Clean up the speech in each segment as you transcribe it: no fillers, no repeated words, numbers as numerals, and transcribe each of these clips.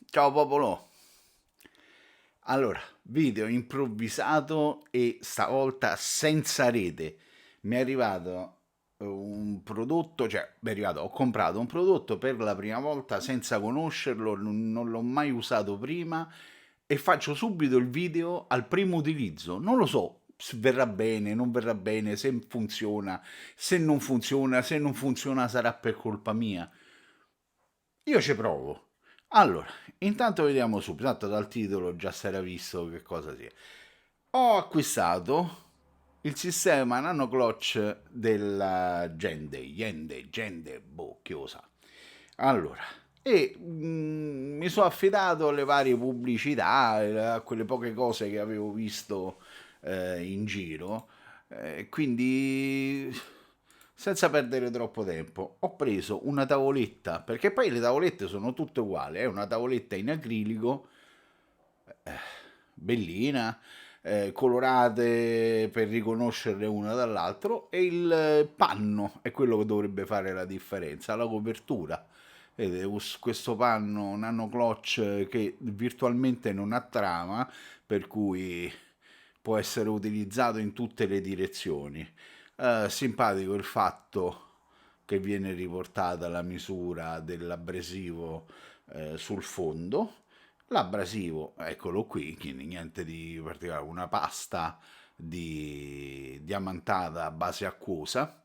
Ciao popolo! Allora, video improvvisato e stavolta senza rete. Mi è arrivato un prodotto, cioè mi è arrivato, ho comprato un prodotto per la prima volta senza conoscerlo, non l'ho mai usato prima e faccio subito il video al primo utilizzo. Non lo so se verrà bene, non verrà bene, se funziona, se non funziona, se non funziona sarà per colpa mia. Io ci provo. Allora, intanto vediamo subito, tanto dal titolo già si era visto che cosa sia. Ho acquistato il sistema nano clutch della Gende, boh, chi lo sa. Allora, mi sono affidato alle varie pubblicità, a quelle poche cose che avevo visto in giro, quindi senza perdere troppo tempo ho preso una tavoletta, perché poi le tavolette sono tutte uguali, è una tavoletta in acrilico bellina, colorate per riconoscerle una dall'altro e il panno è quello che dovrebbe fare la differenza, la copertura. Vedete, questo panno nano clutch che virtualmente non ha trama, per cui può essere utilizzato in tutte le direzioni. Simpatico il fatto che viene riportata la misura dell'abrasivo sul fondo. L'abrasivo, eccolo qui, quindi niente di particolare, una pasta di diamantata a base acquosa,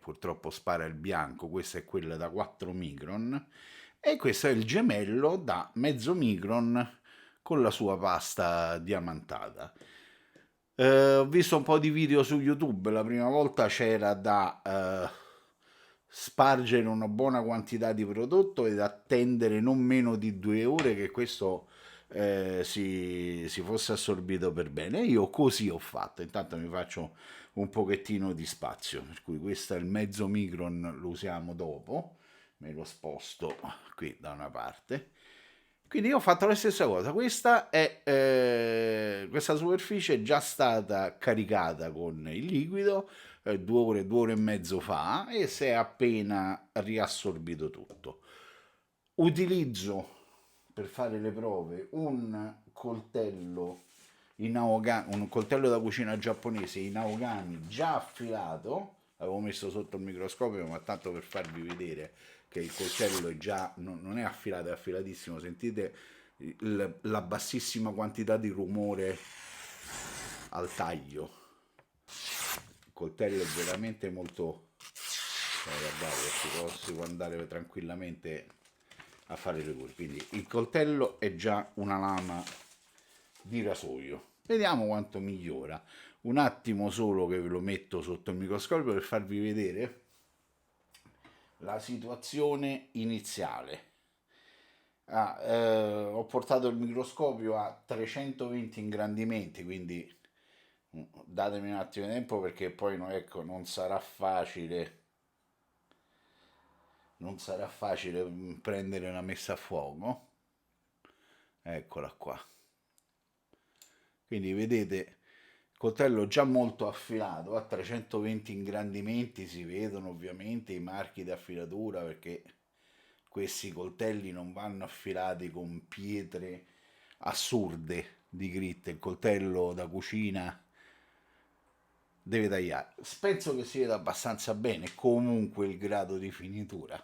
purtroppo spara il bianco, questa è quella da 4 micron, e questo è il gemello da mezzo micron con la sua pasta diamantata. Ho visto un po' di video su YouTube, la prima volta c'era da spargere una buona quantità di prodotto ed attendere non meno di 2 ore che questo si fosse assorbito per bene. Io così ho fatto, intanto mi faccio un pochettino di spazio, per cui questo è il mezzo micron, lo usiamo dopo, me lo sposto qui da una parte. Quindi io ho fatto la stessa cosa, questa superficie è già stata caricata con il liquido 2 ore, 2 ore e mezzo fa e si è appena riassorbito tutto. Utilizzo per fare le prove un coltello da cucina giapponese in aogami già affilato, l'avevo messo sotto il microscopio ma tanto per farvi vedere che il coltello è già, non è affilato, è affilatissimo, sentite la bassissima quantità di rumore al taglio. Il coltello è veramente molto, guardate, si può andare tranquillamente a fare le cure. Quindi il coltello è già una lama di rasoio. Vediamo quanto migliora. Un attimo solo che ve lo metto sotto il microscopio per farvi vedere la situazione iniziale. Ho portato il microscopio a 320 ingrandimenti, quindi datemi un attimo di tempo perché poi ecco, non sarà facile prendere una messa a fuoco. Eccola qua. Quindi vedete, il coltello già molto affilato, a 320 ingrandimenti, si vedono ovviamente i marchi di affilatura perché questi coltelli non vanno affilati con pietre assurde di grit. Il coltello da cucina deve tagliare. Penso che si veda abbastanza bene comunque il grado di finitura.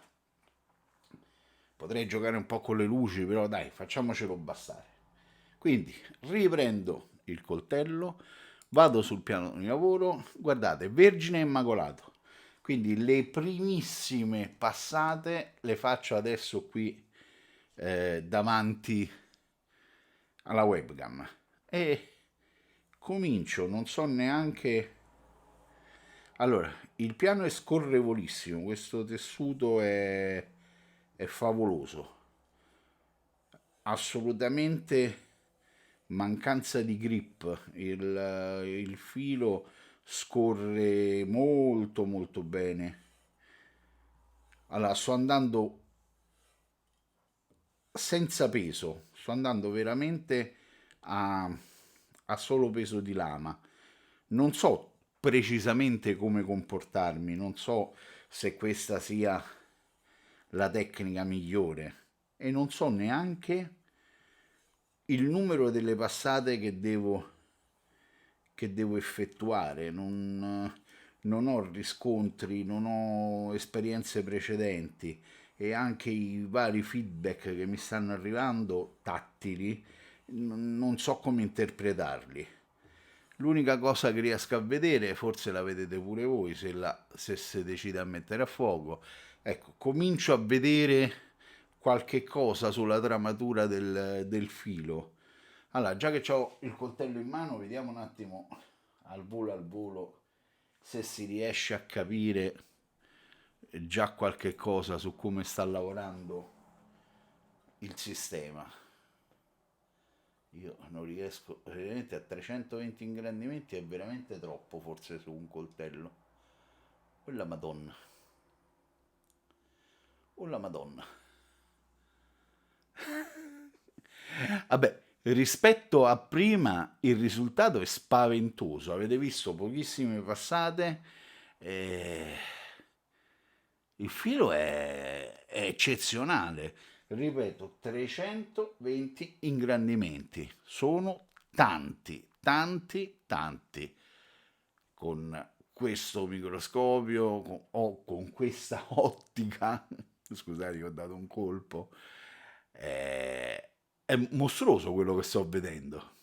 Potrei giocare un po' con le luci, però dai, facciamocelo bastare. Quindi riprendo il coltello, vado sul piano di lavoro, guardate, vergine e immacolato. Quindi le primissime passate le faccio adesso qui davanti alla webcam e comincio, non so neanche. Allora, il piano è scorrevolissimo, questo tessuto è favoloso, assolutamente mancanza di grip, il filo scorre molto molto bene. Allora, sto andando senza peso, sto andando veramente a solo peso di lama. Non so precisamente come comportarmi, non so se questa sia la tecnica migliore. e non so neanche il numero delle passate che devo effettuare, non ho riscontri, non ho esperienze precedenti e anche i vari feedback che mi stanno arrivando tattili, non so come interpretarli. L'unica cosa che riesco a vedere, forse la vedete pure voi se si decide a mettere a fuoco, ecco, comincio a vedere qualche cosa sulla tramatura del filo. Allora, già che ho il coltello in mano, vediamo un attimo al volo se si riesce a capire già qualche cosa su come sta lavorando il sistema. Io non riesco, veramente a 320 ingrandimenti è veramente troppo forse su un coltello. Oh la Madonna, oh la Madonna. Vabbè, rispetto a prima il risultato è spaventoso. Avete visto pochissime passate. eh, Il filo è eccezionale. Ripeto, 320 ingrandimenti. Sono tanti, tanti, tanti. Con questo microscopio o con questa ottica, scusate, ho dato un colpo, è mostruoso quello che sto vedendo.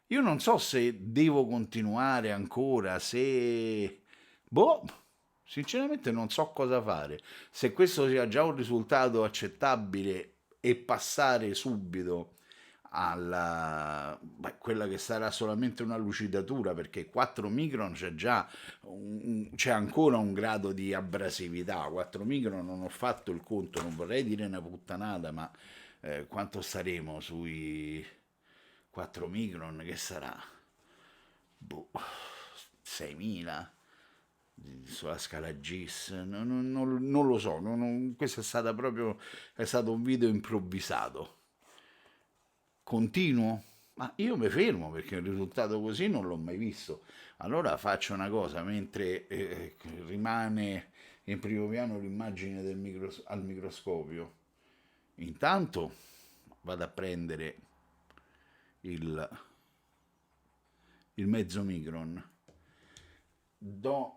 Io non so se devo continuare ancora, se... Boh, sinceramente non so cosa fare. Se questo sia già un risultato accettabile e passare subito alla quella che sarà solamente una lucidatura, perché 4 micron c'è già c'è ancora un grado di abrasività. 4 micron non ho fatto il conto, non vorrei dire una puttanata, ma quanto staremo sui 4 micron che sarà? Boh, 6.000 sulla scala GIS, non lo so, questo è stato un video improvvisato. Continuo? Ma io mi fermo perché un risultato così non l'ho mai visto. Allora faccio una cosa, mentre rimane in primo piano l'immagine al microscopio, intanto vado a prendere il, il mezzo micron, do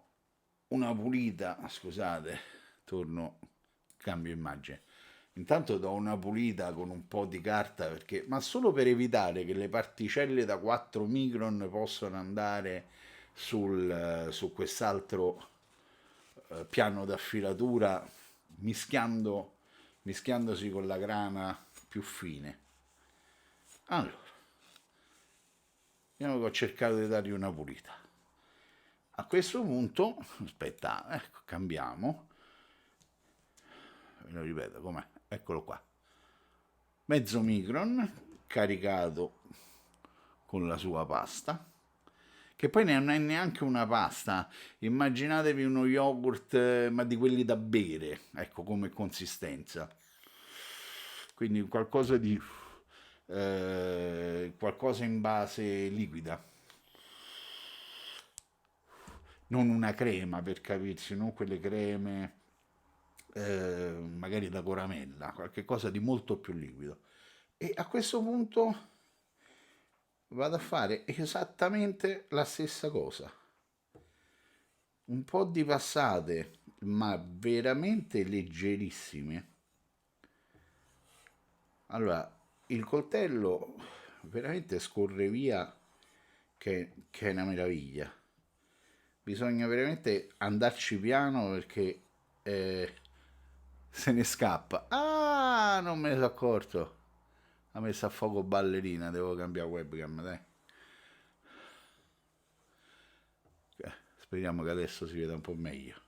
una pulita, scusate, torno, cambio immagine. Intanto do una pulita con un po' di carta perché, ma solo per evitare che le particelle da 4 micron possano andare su quest'altro piano d'affilatura mischiandosi con la grana più fine. Allora, vediamo che ho cercato di dargli una pulita. A questo punto, aspetta, ecco, cambiamo. Ve lo ripeto, com'è? Eccolo qua. Mezzo micron caricato con la sua pasta, che poi non è neanche una pasta. Immaginatevi uno yogurt, ma di quelli da bere, ecco, come consistenza. Quindi qualcosa in base liquida, non una crema per capirsi, non quelle creme magari da coramella, qualche cosa di molto più liquido. E a questo punto vado a fare esattamente la stessa cosa. Un po' di passate, ma veramente leggerissime. Allora, il coltello veramente scorre via che è una meraviglia. Bisogna veramente andarci piano perché se ne scappa. Ah, non me ne sono accorto. Ha messo a fuoco ballerina, devo cambiare webcam, dai. Speriamo che adesso si veda un po' meglio.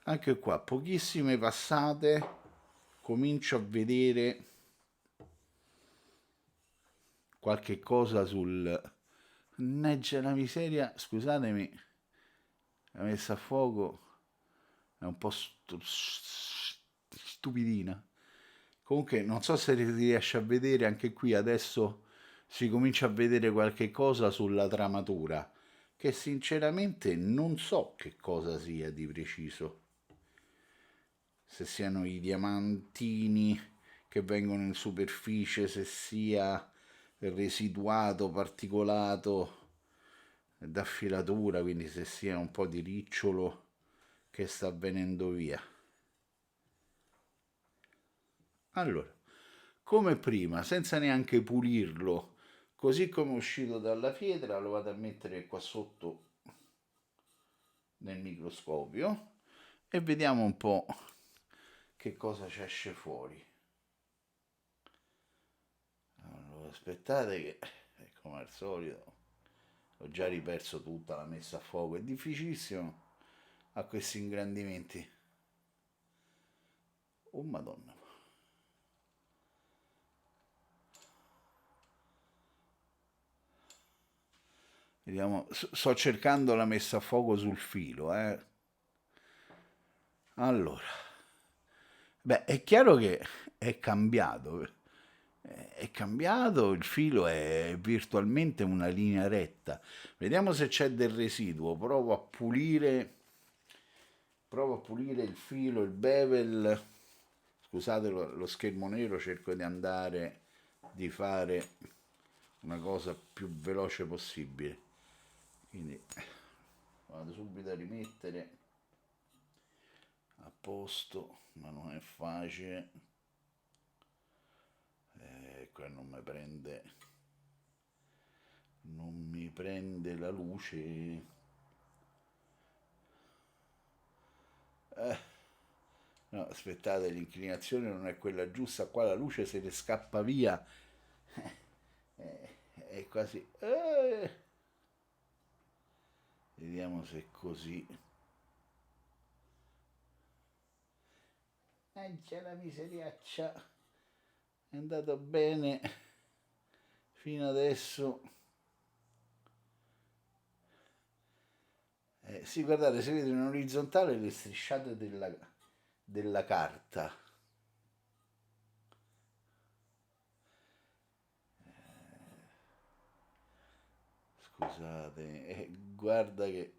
Anche qua, pochissime passate, comincio a vedere qualche cosa sul... Mannaggia la miseria, scusatemi, la messa a fuoco è un po' stupidina. Comunque non so se si riesce a vedere anche qui adesso si comincia a vedere qualche cosa sulla tramatura che sinceramente non so che cosa sia di preciso. Se siano i diamantini che vengono in superficie, se sia residuato, particolato da filatura, quindi se sia un po' di ricciolo che sta venendo via. Allora, come prima, senza neanche pulirlo, così come è uscito dalla pietra, lo vado a mettere qua sotto nel microscopio e vediamo un po' che cosa ci esce fuori. Allora, aspettate che, come al solito, ho già riperso tutta la messa a fuoco, è difficilissimo a questi ingrandimenti. Oh madonna. Vediamo, sto cercando la messa a fuoco sul filo, eh. Allora, beh, è chiaro che è cambiato. È cambiato, il filo è virtualmente una linea retta. Vediamo se c'è del residuo. Provo a pulire il filo, il bevel. Scusate lo schermo nero, cerco di fare una cosa più veloce possibile. Quindi vado subito a rimettere a posto, ma non è facile. Qua non mi prende la luce. No, aspettate, l'inclinazione non è quella giusta, qua la luce se ne scappa via. È quasi... Vediamo se è così. C'è la miseriaccia. È andato bene fino adesso. Sì, guardate, si vede in orizzontale le strisciate della carta. Scusate, guarda che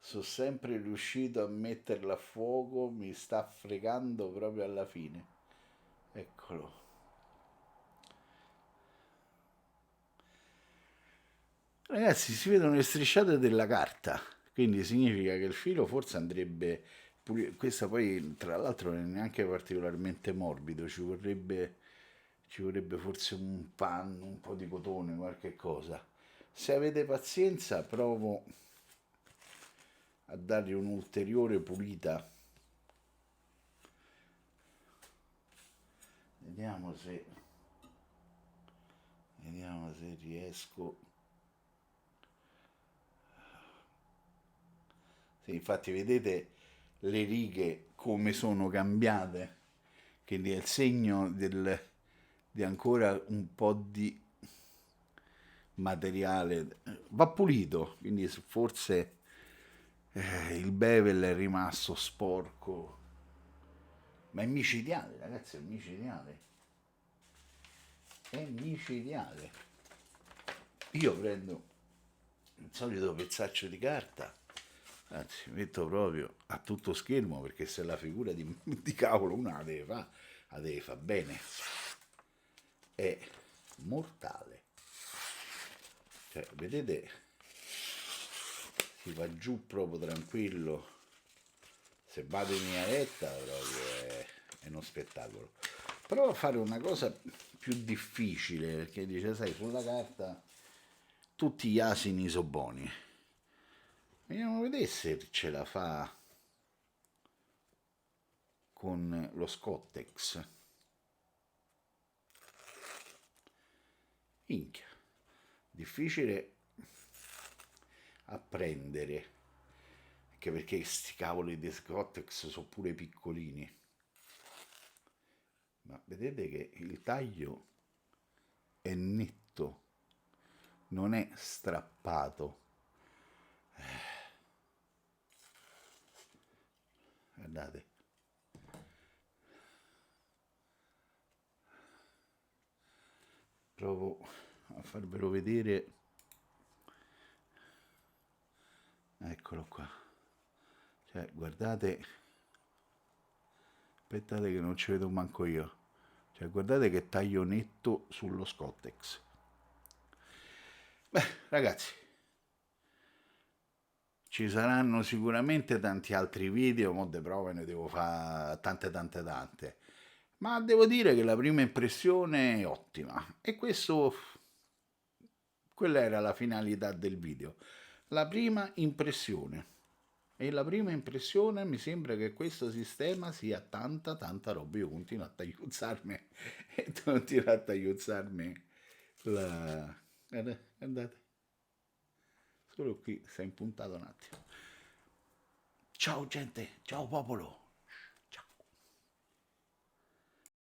sono sempre riuscito a metterla a fuoco, mi sta fregando proprio alla fine. Eccolo. Ragazzi, si vedono le strisciate della carta, quindi significa che il filo forse andrebbe pulito. Questa poi, tra l'altro, non è neanche particolarmente morbido, ci vorrebbe forse un panno, un po' di cotone, qualche cosa. Se avete pazienza, provo a dargli un'ulteriore pulita. Vediamo se, vediamo se riesco. Sì, infatti vedete le righe come sono cambiate, quindi è il segno di ancora un po' di materiale. Va pulito, quindi forse il bevel è rimasto sporco, ma è micidiale, ragazzi, è micidiale. È micidiale. Io prendo il solito pezzaccio di carta, anzi metto proprio a tutto schermo perché se la figura di cavolo una la deve fare bene. È mortale. Cioè, vedete, si va giù proprio tranquillo. Se vado in linea retta proprio è uno spettacolo. Provo a fare una cosa più difficile perché dice, sai, sulla carta tutti gli asini sono buoni. Vediamo a vedere se ce la fa con lo Scottex. Minchia, difficile a prendere, anche perché sti cavoli di Scottex sono pure piccolini. Ma vedete che il taglio è netto, non è strappato. Guardate. Provo a farvelo vedere. Eccolo qua. Cioè, guardate. Aspettate che non ci vedo manco io. Cioè, guardate che taglio netto sullo Scottex. Beh, ragazzi, ci saranno sicuramente tanti altri video, mo de prove ne devo fare tante. Ma devo dire che la prima impressione è ottima. E questo, quella era la finalità del video. La prima impressione. E la prima impressione mi sembra che questo sistema sia tanta roba. Io continuo a tagliuzzarmi e continuo a tagliuzzarmi la... Guardate, solo qui si è impuntato un attimo. Ciao gente, ciao popolo.